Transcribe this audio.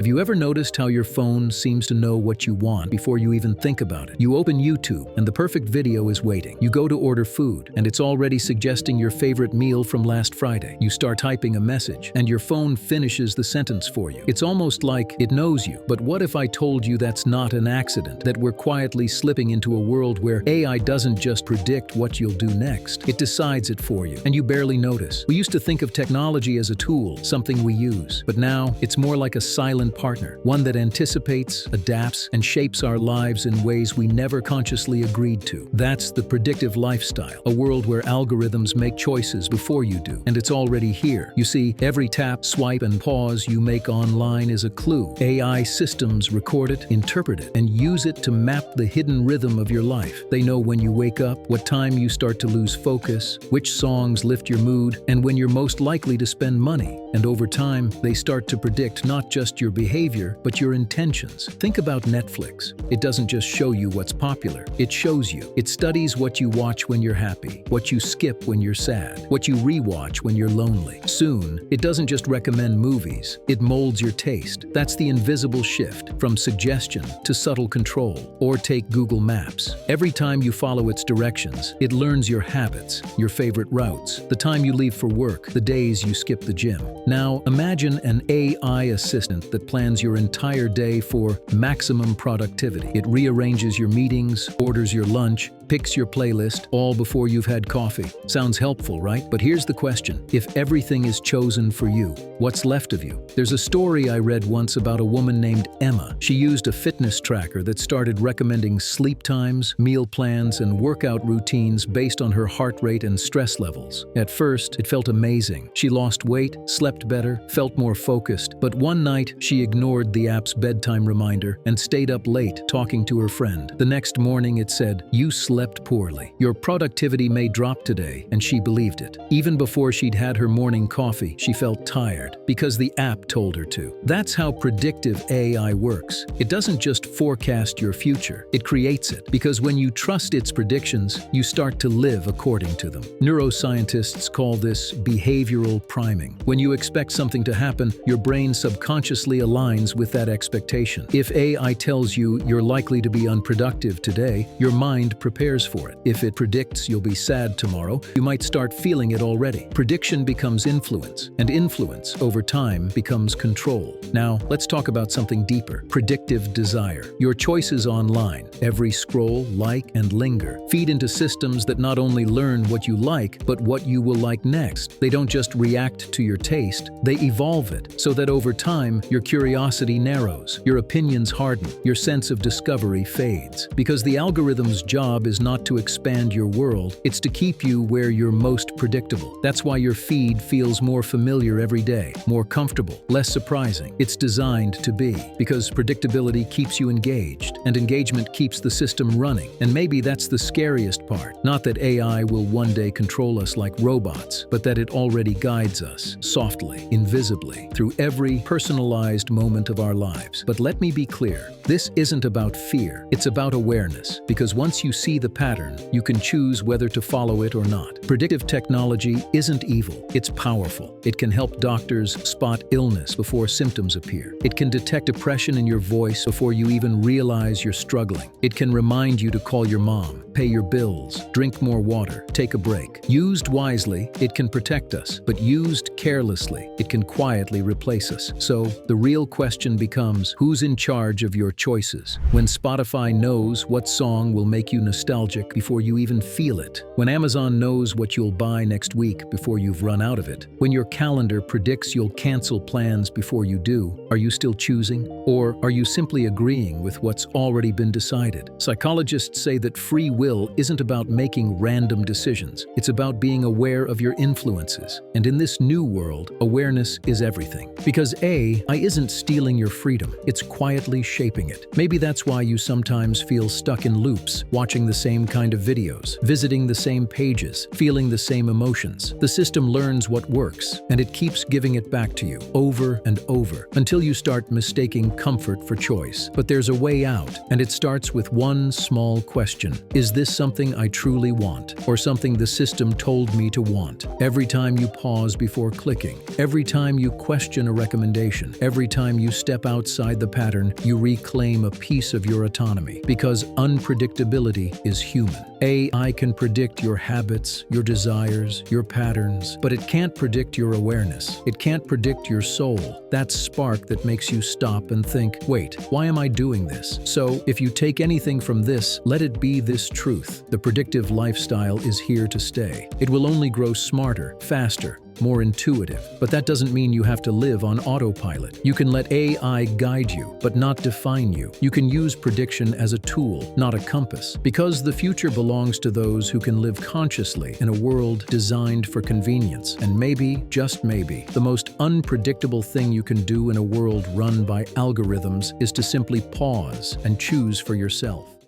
Have you ever noticed how your phone seems to know what you want before you even think about it? You open YouTube and the perfect video is waiting. You go to order food and it's already suggesting your favorite meal from last Friday. You start typing a message and your phone finishes the sentence for you. It's almost like it knows you. But what if I told you that's not an accident, that we're quietly slipping into a world where AI doesn't just predict what you'll do next, it decides it for you, and you barely notice. We used to think of technology as a tool, something we use, but now it's more like a silent partner, one that anticipates, adapts, and shapes our lives in ways we never consciously agreed to. That's the predictive lifestyle, a world where algorithms make choices before you do, and it's already here. You see, every tap, swipe, and pause you make online is a clue. AI systems record it, interpret it, and use it to map the hidden rhythm of your life. They know when you wake up, what time you start to lose focus, which songs lift your mood, and when you're most likely to spend money. And over time, they start to predict not just your behavior, but your intentions. Think about Netflix. It doesn't just show you what's popular, it shows you. It studies what you watch when you're happy, what you skip when you're sad, what you rewatch when you're lonely. Soon, it doesn't just recommend movies, it molds your taste. That's the invisible shift, from suggestion to subtle control. Or take Google Maps. Every time you follow its directions, it learns your habits, your favorite routes, the time you leave for work, the days you skip the gym. Now, imagine an AI assistant that plans your entire day for maximum productivity. It rearranges your meetings, orders your lunch, picks your playlist, all before you've had coffee. Sounds helpful, right? But here's the question. If everything is chosen for you, what's left of you? There's a story I read once about a woman named Emma. She used a fitness tracker that started recommending sleep times, meal plans, and workout routines based on her heart rate and stress levels. At first, it felt amazing. She lost weight, slept better, felt more focused. But one night, she ignored the app's bedtime reminder and stayed up late talking to her friend. The next morning, it said, "You slept poorly. Your productivity may drop today," and she believed it. Even before she'd had her morning coffee, she felt tired because the app told her to. That's how predictive AI works. It doesn't just forecast your future, it creates it. Because when you trust its predictions, you start to live according to them. Neuroscientists call this behavioral priming. When you expect something to happen, your brain subconsciously aligns with that expectation. If AI tells you you're likely to be unproductive today, your mind prepares for it. If it predicts you'll be sad tomorrow, you might start feeling it already. Prediction becomes influence, and influence, over time, becomes control. Now, let's talk about something deeper: predictive desire. Your choices online, every scroll, like, and linger, feed into systems that not only learn what you like, but what you will like next. They don't just react to your taste, they evolve it, so that over time, your curiosity narrows, your opinions harden, your sense of discovery fades. Because the algorithm's job is not to expand your world, it's to keep you where you're most predictable. That's why your feed feels more familiar every day, more comfortable, less surprising. It's designed to be, because predictability keeps you engaged, and engagement keeps the system running. And maybe that's the scariest part. Not that AI will one day control us like robots, but that it already guides us, softly, invisibly, through every personalized moment of our lives. But let me be clear, this isn't about fear, it's about awareness. Because once you see the pattern, you can choose whether to follow it or not. Predictive technology isn't evil, it's powerful. It can help doctors spot illness before symptoms appear. It can detect depression in your voice before you even realize you're struggling. It can remind you to call your mom, pay your bills, drink more water, take a break. Used wisely, it can protect us, but used carelessly, it can quietly replace us. So, the real question becomes, who's in charge of your choices? When Spotify knows what song will make you nostalgic before you even feel it, when Amazon knows what you'll buy next week before you've run out of it, when your calendar predicts you'll cancel plans before you do, are you still choosing? Or are you simply agreeing with what's already been decided? Psychologists say that free will isn't about making random decisions. It's about being aware of your influences. And in this new world, awareness is everything. Because AI isn't stealing your freedom, it's quietly shaping it. Maybe that's why you sometimes feel stuck in loops, watching the same kind of videos, visiting the same pages, feeling the same emotions. The system learns what works, and it keeps giving it back to you, over and over, until you start mistaking comfort for choice. But there's a way out, and it starts with one small question. Is this something I truly want, or something the system told me to want? Every time you pause before clicking, every time you question a recommendation, every time you step outside the pattern, you reclaim a piece of your autonomy. Because unpredictability is human. AI can predict your habits, your desires, your patterns, but it can't predict your awareness. It can't predict your soul, that spark that makes you stop and think, wait, why am I doing this? So, if you take anything from this, let it be this truth. The predictive lifestyle is here to stay. It will only grow smarter, faster, more intuitive. But that doesn't mean you have to live on autopilot. You can let AI guide you, but not define you. You can use prediction as a tool, not a compass. Because the future belongs to those who can live consciously in a world designed for convenience. And maybe, just maybe, the most unpredictable thing you can do in a world run by algorithms is to simply pause and choose for yourself.